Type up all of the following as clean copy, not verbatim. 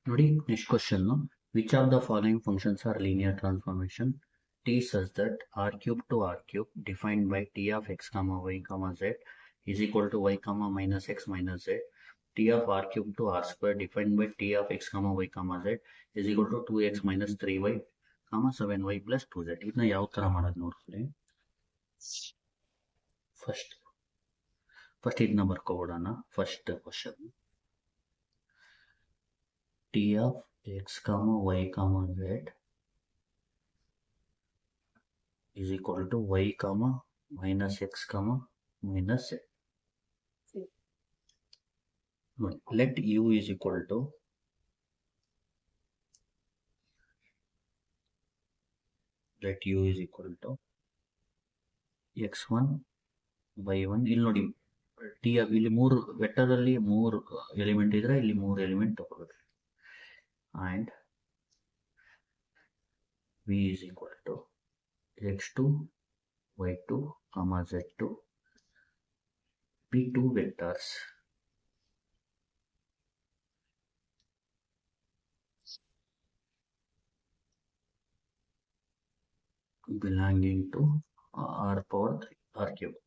ನೋಡಿ next question. Which of the following functions are linear transformation? T such that r cube to r cube defined by t of x comma y comma z is equal to y comma minus x minus z. T of r cube to r square defined by t of x comma y comma z is equal to 2x minus 3y comma 7y plus 2z. ಇದನ್ನ ಯಾವ ತರ ಮಾಡೋದು ನೋಡ್ಕೊಳ್ಳಿ. First ಇದನ್ನ ಬರ್ಕೊಬಿಡೋಣ. First question t of x comma y comma z is equal to y comma minus x comma minus z. Let u is equal to x1 y1. ಇಲ್ಲಿ ನೋಡಿ T ಇಲ್ಲಿ ಮೂರು ವೆಕ್ಟರ್ ಅಲ್ಲಿ ಮೂರು ಎಲಿಮೆಂಟ್ ಇದ್ರೆ ಇಲ್ಲಿ ಮೂರು ಎಲಿಮೆಂಟ್ ತಗೋಬೇಕು. And v is equal to x2 y2 comma z2 p2 vectors belonging to r power 3 r cube.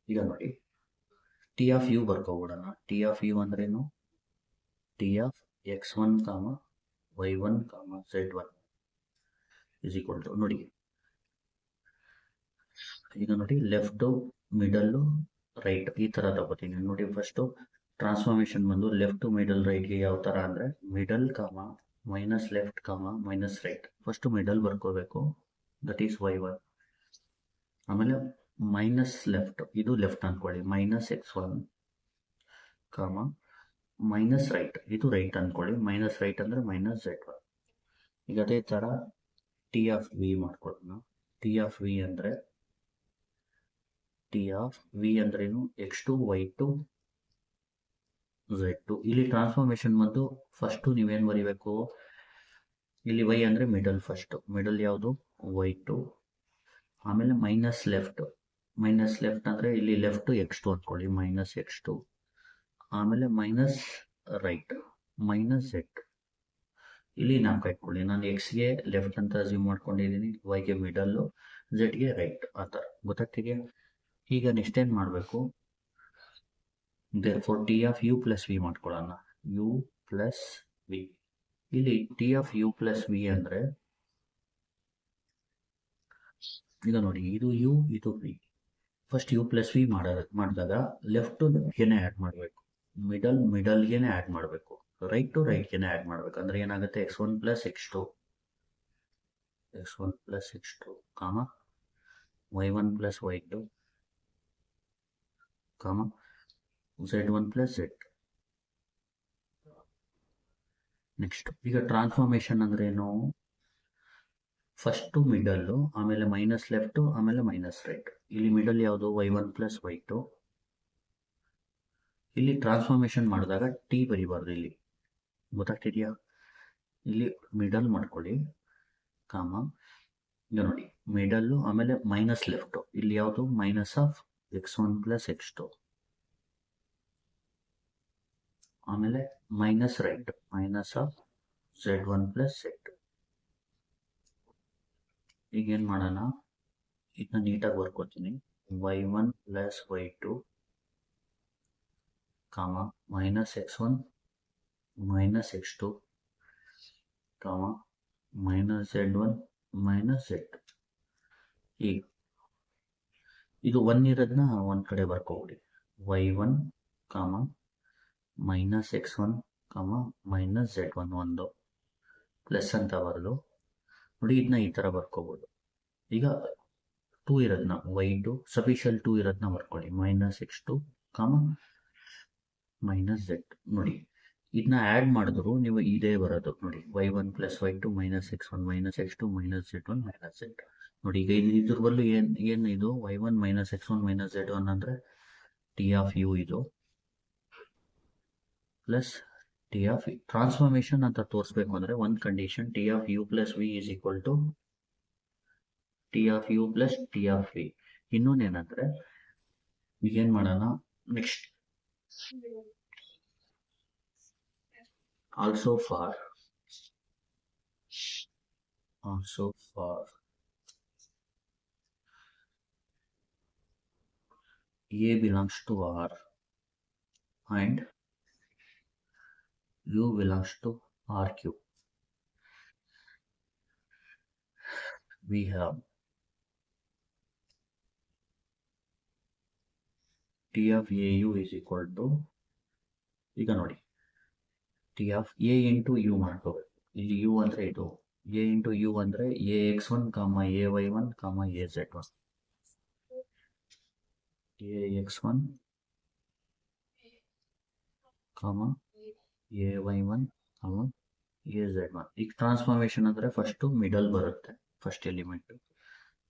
ಈಗ ನೋಡಿ ಟಿ ಆಫ್ ಯು ಬರ್ಕೊಬಿಡೋಣ. ಟಿ ಆಫ್ ಯು ಅಂದ್ರೇನು? T of x1 comma y1 comma z1 is equal to ನೋಡಿ ಈಗ ನೋಡಿ left middle right ಈ ತರ ತಗೋತೀನಿ. ನೋಡಿ ಫಸ್ಟ್ ಟ್ರಾನ್ಸ್ಫಾರ್ಮೇಶನ್ ಬಂದು ಲೆಫ್ಟ್ ಮಿಡಲ್ ರೈಟ್ಗೆ ಯಾವ ತರ ಅಂದ್ರೆ middle comma minus left comma minus right. First middle ಬರ್ಕೋಬೇಕು, ದಟ್ ಈಸ್ y1. ಆಮೇಲೆ ಮೈನಸ್ ಲೆಫ್ಟ್, ಇದು ಲೆಫ್ಟ್ ಅನ್ಕೊಳ್ಳಿ, ಮೈನಸ್ x1 ಕಾಮ ಮೈನಸ್ ರೈಟ್, ಇದು ರೈಟ್ ಅನ್ಕೊಳ್ಳಿ, ಮೈನಸ್ ರೈಟ್ ಅಂದ್ರೆ ಮೈನಸ್ z1. ಈಗ ಅದೇ ತರ ಟಿ ಆಫ್ ವಿ ಮಾಡ್ಕೊಳ್ಳೋಣ. ಟಿ ಆಫ್ ವಿ ಅಂದ್ರೆ ಅಂದ್ರೇನು? x2 y2 z2. ಇಲ್ಲಿ ಟ್ರಾನ್ಸ್ಫಾರ್ಮೇಶನ್ ಬಂದು ಫಸ್ಟ್ ನೀವೇನ್ ಬರೀಬೇಕು, ಇಲ್ಲಿ y ಅಂದ್ರೆ ಮಿಡಲ್, ಫಸ್ಟ್ ಮಿಡಲ್ ಯಾವುದು y2, ಆಮೇಲೆ ಮೈನಸ್ ಲೆಫ್ಟ್ ಅಂದ್ರೆ ಇಲ್ಲಿ ಲೆಫ್ಟ್ x2 ಅನ್ಕೊಳ್ಳಿ, ಮೈನಸ್ x2, ಆಮೇಲೆ ಮೈನಸ್ ರೈಟ್ ಮೈನಸ್ z. ಇಲ್ಲಿ ನಾಲ್ಕು ಇಟ್ಕೊಳ್ಳಿ. ನಾನು ಎಕ್ಸ್ಗೆ ಲೆಫ್ಟ್ ಅಂತ ಅಸ್ಯೂಮ್ ಮಾಡ್ಕೊಂಡಿದ್ದೀನಿ, ವೈಗೆ ಮಿಡಲ್, ಝೆಡ್ಗೆ ರೈಟ್, ಆ ಥರ ಗೊತ್ತಾಗ್ತಿದೆಯಾ? ಈಗ ನೆಕ್ಸ್ಟ್ ಏನ್ ಮಾಡಬೇಕು, therefore T of U plus V ಮಾಡ್ಕೊಳ್ಳೋಣ. ಯು ಪ್ಲಸ್ ವಿ, ಇಲ್ಲಿ T of U plus V ಅಂದ್ರೆ ಈಗ ನೋಡಿ ಇದು ಯು ಇದು V. First U plus V ಮಾಡಿದಾಗ ಲೆಫ್ಟ್ ಲೆಫ್ಟ್ಗೆನೆ ಆ್ಯಡ್ ಮಾಡಬೇಕು, ಮಿಡಲ್ಗೆನೆ ಆ್ಯಡ್ ಮಾಡಬೇಕು, ರೈಟ್ ಟು ರೈಟ್ಗೆನೆ ಆ್ಯಡ್ ಮಾಡಬೇಕು. ಅಂದ್ರೆ ಏನಾಗುತ್ತೆ, x1 ಪ್ಲಸ್ x2 ಕಾಮ y1 ಪ್ಲಸ್ y2 ಕಾಮ z1 ಪ್ಲಸ್ z. ನೆಕ್ಸ್ಟ್ ಈಗ ಟ್ರಾನ್ಸ್ಫಾರ್ಮೇಶನ್ ಅಂದ್ರೆ ಏನು, ಫಸ್ಟ್ ಮಿಡಲ್, ಆಮೇಲೆ ಮೈನಸ್ ಲೆಫ್ಟ್, ಆಮೇಲೆ ಮೈನಸ್ ರೈಟ್. ಇಲ್ಲಿ ಮಿಡಲ್ ಯಾವುದು y1 ಪ್ಲಸ್ y2. ಇಲ್ಲಿ ಟ್ರಾನ್ಸ್ಫಾರ್ಮೇಶನ್ ಮಾಡಿದಾಗ ಟಿ ಬರಿಬಾರ್ದು, ಇಲ್ಲಿ ಗೊತ್ತಾಗ್ತಿದ್ಯಾ? ಇಲ್ಲಿ ಮಿಡಲ್ ಮಾಡ್ಕೊಳ್ಳಿ ಕಾಮ, ಈಗ ನೋಡಿ ಮಿಡಲ್ ಆಮೇಲೆ ಮೈನಸ್ ಲೆಫ್ಟ್, ಇಲ್ಲಿ ಯಾವುದು minus of x1 plus x2, ಆಮೇಲೆ minus right minus of z1 plus z. ಈಗ ಏನ್ ಮಾಡೋಣ, ಇದನ್ನ ನೀಟಾಗಿ ಬರ್ಕೋತೀನಿ. y1 plus y2 comma minus x1 minus x2 comma minus z1 minus z. ಈಗ ಇದು 1 ಇರೋದನ್ನ ಒಂದ್ ಕಡೆ ಬರ್ಕೋಬಿಡಿ. y1 ಕಾಮ ಮೈನಸ್ x1 ಕಾಮ ಮೈನಸ್ z1 ಒಂದು ಪ್ಲಸ್ ಅಂತ ಬರಲು ನೋಡಿ, ಇದನ್ನ ಈ ತರ ಬರ್ಕೋಬಹುದು. ಈಗ 2 ಇರೋದನ್ನ y2 ಸಫಿಷಿಯಲ್ 2 ಇರೋದನ್ನ ಬರ್ಕೊಳ್ಳಿ, minus x2 comma minus z. ನೋಡಿ ಇದನ್ನ ಆಡ್ ಮಾಡಿದ್ರು ನೀವು ಇದೇ ಬರೋದು ನೋಡಿ, y1 plus y2 minus x1 minus x2 minus z1 minus z. ನೋಡಿ ಈಗ ಇದ್ರ ಬದಲು ಏನ್ ಇದು y1 minus x1 minus z1 ಅಂದ್ರೆ ಟಿ ಆಫ್ ಯು ಇದು ಪ್ಲಸ್ ಟಿ ಆಫ್ ಟ್ರಾನ್ಸ್ಫಾರ್ಮೇಶನ್ ಅಂತ ತೋರಿಸ್ಬೇಕು ಅಂದ್ರೆ ಒಂದ್ condition, T of U plus V is equal to T of U plus T of V. ಇನ್ನೊಂದೇನಂದ್ರೆ ಈಗ ಏನ್ ಮಾಡೋಣ, next also for A belongs to R and U belongs to RQ. We have T of AU is equal to, ಈಗ ನೋಡಿ T of A into U ಮಾಡ್ಕೋಬೇಕು. ಇಲ್ಲಿ U ಅಂದ್ರೆ ಇದು A into U ಅಂದ್ರೆ AX1, AY1, AZ1. AX1, AY1, AZ1. ಈಗ transformation ಅಂದ್ರೆ first middle ಬರುತ್ತೆ. ಫಸ್ಟ್ ಎಲಿಮೆಂಟ್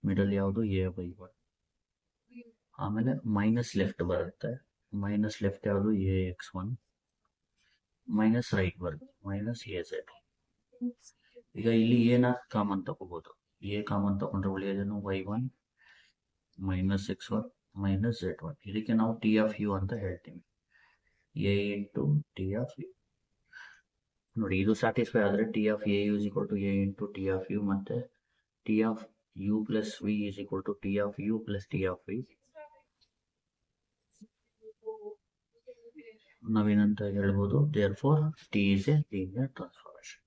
ಮಿಡಲ್ ಯಾವುದು AY1. ಆಮೇಲೆ ಮೈನಸ್ ಲೆಫ್ಟ್ ಬರುತ್ತೆ. ಮೈನಸ್ ಲೆಫ್ಟ್ ಯಾವುದು AX1. ಮೈನಸ್ ರೈಟ್ ಬರುತ್ತೆ ಮೈನಸ್ AZ. ಈಗ ಇಲ್ಲಿ ಏನ ಕಾಮನ್ ತಗೋಬಹುದು. ಎ ಕಾಮನ್ ತಗೊಂಡ್ರೆ ಉಳಿಯೋದೇನು Y1 minus X1 minus Z1. ಇದಕ್ಕೆ ನಾವು T of U ಅಂತ ಹೇಳ್ತೀವಿ. A into T of U. ನೋಡಿ ಇದು ಸ್ಯಾಟಿಸ್ಫೈ ಆದರೆ T of AU is equal to A into T of U ಮತ್ತೆ T of U plus V is equal to T of U plus T of V. ನಾವೇನಂತ ಹೇಳ್ಬೋದು, therefore T is a linear transformation.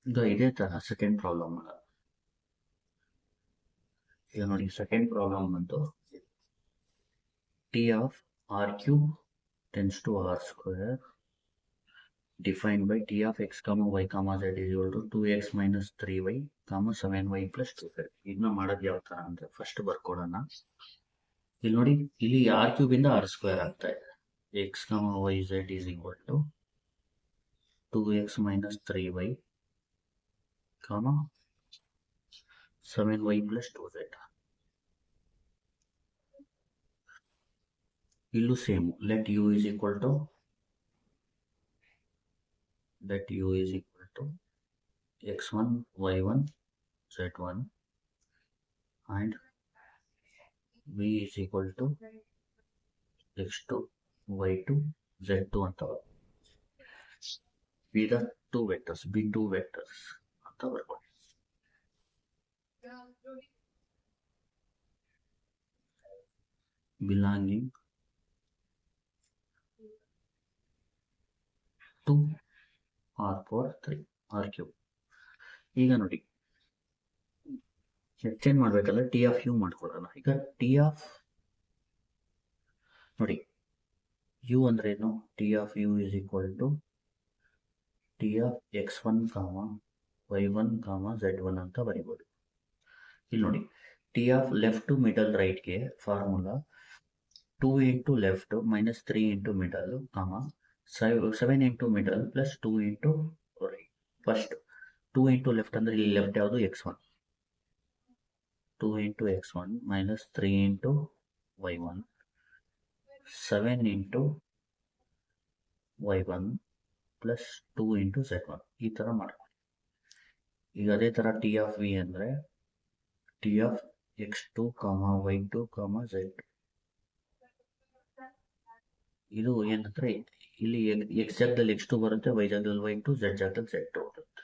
ಈಗ ಇದೇ ತರ second problem ಈಗ ನೋಡಿ second problem ಬಂತು T of R cube tends to R square defined by T of x comma y comma z is equal to 2x minus 3y comma 7y plus 2z. ಇದನ್ನ ಮಾಡೋದು ಯಾವ ತರ ಅಂದ್ರೆ first ಬರ್ಕೊಡೋಣ. ಇಲ್ಲಿ ನೋಡಿ ಇಲ್ಲಿ ಆರ್ ಕ್ಯೂಬ್ ಇಂದ ಆರ್ ಸ್ಕ್ವೇರ್ ಆಗ್ತಾ ಇದೆ. x comma y z is equal to 2x minus 3y comma 7y plus 2z. ಇಲ್ಲೂ same let u is equal to x1 y1 z1 and v is equal to x2 y2 z2 ಅಂತ be the two vectors ಅಂತ ಬರ್ಕೊಳ್ಳಿ. belonging to R power 3 R cube. ಈಗ ನೋಡಿ exchange ಮಾಡ್ಬೇಕಲ್ಲ T of U ಮಾಡ್ಕೊಳ್ಳೋಣ. ಈಗ T of ನೋಡಿ U ಅಂದ್ರೆ ಏನು, T of U is equal to T of x1 y1 z1 ಅಂತ ಬರೀಬಹುದು. ಇಲ್ಲಿ ನೋಡಿ T of left to middle right ಗೆ formula 2 into left minus 3 into middle, 7 into middle plus 2 into right. First 2 into left ಅಂದ್ರೆ ಇಲ್ಲಿ left ಯಾವುದು x1. 2 into x1 minus 3 into y1 7 into y1 plus 2 into z1. ಈ ತರ ಮಾಡ್ಕೊಳ್ಳಿ. ಈಗ ಅದೇ ತರ T of V ಅಂದ್ರೆ T of x2, y2, z2. ಇದು ಏನಂದ್ರೆ ಇಲ್ಲಿ x ಜಾಗದಲ್ಲಿ x2 ಬರುತ್ತೆ, y ಜಾಗದಲ್ಲಿ y2, z ಜಾಗದಲ್ಲಿ z2 ಬರುತ್ತೆ.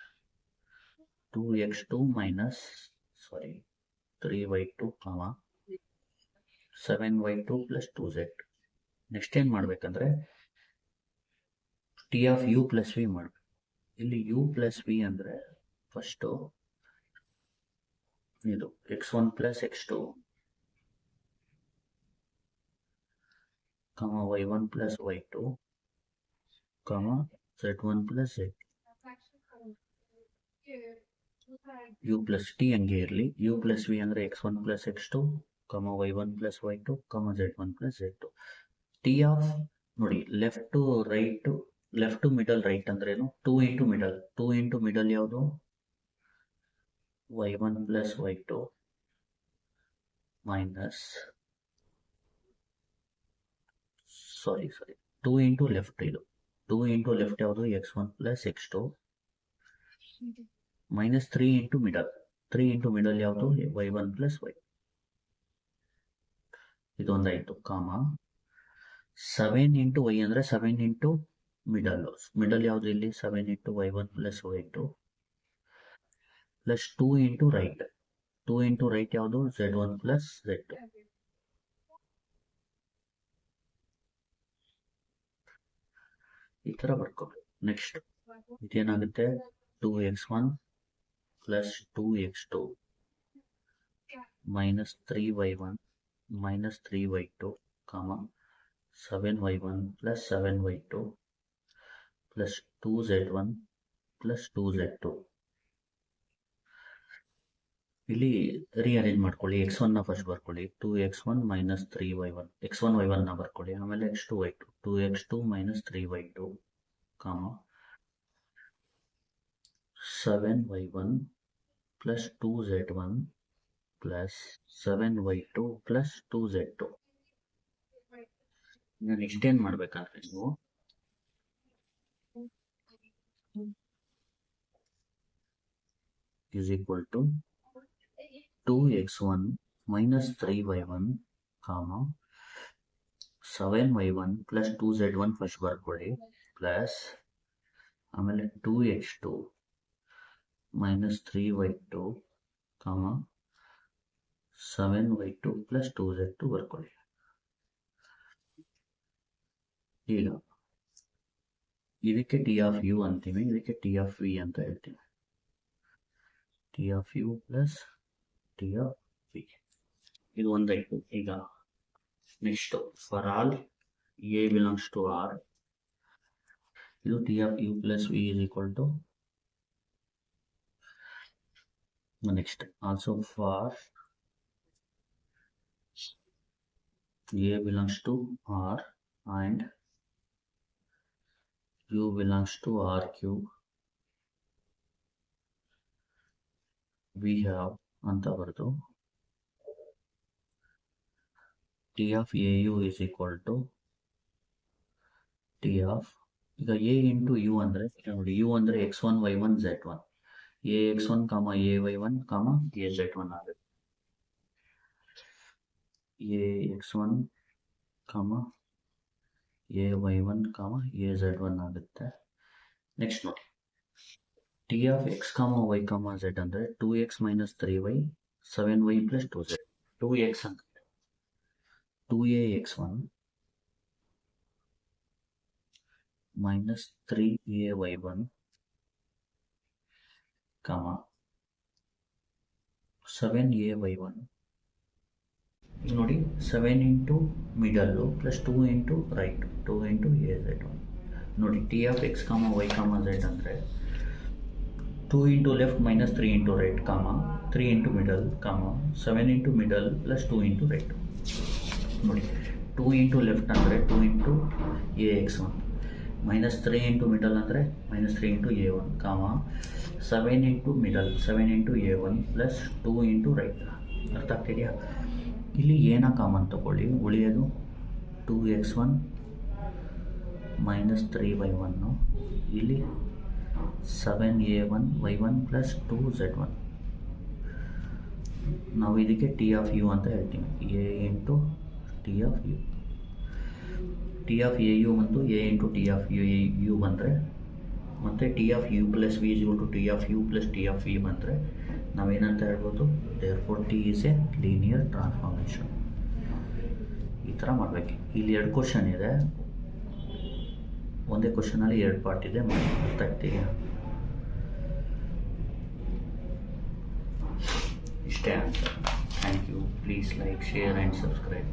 2x2 minus 3y2, 7y2 plus 2z. Next ಏನ್ ಮಾಡ್ಬೇಕಂದ್ರೆ T of U plus V ಮಾಡ್ಬೇಕು. ಇಲ್ಲಿ U plus V ಅಂದ್ರೆ ಫಸ್ಟ್ ಇದು x1 plus x2, y1 plus y2, z1 plus z. U plus T ಹಂಗೆ ಇರಲಿ. U plus V ಅಂದ್ರೆ x1 plus x2, y1 plus y2, z1 plus z2. T of ನೋಡಿ left to right, left to middle right ಅಂದ್ರೆ ಏನು, 2 into middle ಯಾವುದು y1 plus y2 minus 2 into left ಇದು 2 into left ಯಾವುದು x1 plus x2 minus 3 into middle 3 into middle ಯಾವುದು y1 plus y, ಇದೊಂದಾಯಿತು ಕಾಮ 7 into y ಅಂದರೆ 7 into middle ಯಾವುದು ಇಲ್ಲಿ 7 into y1 plus y2 plus 2 into right, 2 into right ಯಾವುದು z1 plus z2. ಈ ಥರ ಬರ್ಕೋಬೇಕು. ನೆಕ್ಸ್ಟ್ ಇದೇನಾಗುತ್ತೆ 2x1 plus 2x2 minus 3y1 minus 3y2 comma 7y1 plus 7y2 plus 2z1 plus 2z2. ಇಲ್ಲಿ rearrange ಮಾಡ್ಕೊಳ್ಳಿ. x1ನ first ಬರ್ಕೊಳ್ಳಿ, 2x1 ಮೈನಸ್ 3y1, x1 y1ನ ಬರ್ಕೊಳ್ಳಿ. ಆಮೇಲೆ x2 y2, 2x2 minus 3y2 comma 7y1 plus 2z1 plus 7y2 plus 2z2. ನಾನು ಇಷ್ಟೇನು ಮಾಡ್ಬೇಕಂದ್ರೆ ನೀವು is equal to 2x1 minus 3y1 comma 7y1 plus 2z1 first ಬರ್ಕೊಳ್ಳಿ plus ಆಮೇಲೆ 2x2 minus 3y2 comma 7y2 plus 2z2 ಬರ್ಕೊಳ್ಳಿ. ಈಗ ಇದಕ್ಕೆ T of you ಅಂತೀವಿ, ಇದಕ್ಕೆ ಟಿ ಆಫ್ ವಿ ಅಂತ ಹೇಳ್ತೀವಿ. T of U plus T of V, ಇದು ಒಂದಾಯಿತು. ಈಗ next for all A belongs to R, ಇದು T of U plus V is equal to next also for A belongs to R and u belongs to R cube, we have ಅಂತ ಬರೆದು T of AU is equal to T of, ಈಗ A into U ಅಂದರೆ ನೋಡಿ, U ಅಂದರೆ x1 y1 z1, ax1 ay1 az1 ಆಗುತ್ತೆ. ax1 ay1 az1 ಆಗುತ್ತೆ. Next ನೋಡಿ, T of X Y Z ಅಂದರೆ 2x minus 3y 7y plus 2z. 2x ಅಂದರೆ 2ax1 minus 3ay1 7ay1. ಈಗ ನೋಡಿ 7 into middle plus 2 into right, 2 into az1. ನೋಡಿ T of X Y Z ಅಂದರೆ 2 into left minus 3 into right 3 into middle 7 into middle plus 2 into right. ನೋಡಿ 2 into left ಅಂದರೆ 2 into ax1 minus 3 into middle ಅಂದರೆ minus 3 into a1 7 into middle 7 into a1 plus 2 into right. ಅರ್ಥ ಆಗ್ತಿದೆಯಾ? ಇಲ್ಲಿ ಏನ common ತಗೊಳ್ಳಿ, ಉಳಿಯೋದು 2x1 ಮೈನಸ್ 3y1, ಇಲ್ಲಿ 7a1 y1 ಪ್ಲಸ್ 2z1. ನಾವು ಇದಕ್ಕೆ ಟಿ ಆಫ್ ಯು ಅಂತ ಹೇಳ್ತೀವಿ, A into T of U. T of A U ಮತ್ತು A into T of U ಬಂದರೆ, ಮತ್ತು T of U plus V is equal to T of U plus T of V ಬಂದರೆ ನಾವೇನಂತ ಹೇಳ್ಬೋದು, therefore T is a linear transformation. ಈ ಥರ ಮಾಡಬೇಕು. ಇಲ್ಲಿ 2 ಕ್ವಶನ್ ಇದೆ, ಒಂದೇ ಕ್ವಶನಲ್ಲಿ 2 ಪಾರ್ಟ್ ಇದೆ, ಅರ್ಥ ಆಗ್ತೀಯಾ? ಇಷ್ಟೇ answer. Thank you. Please like, share and subscribe.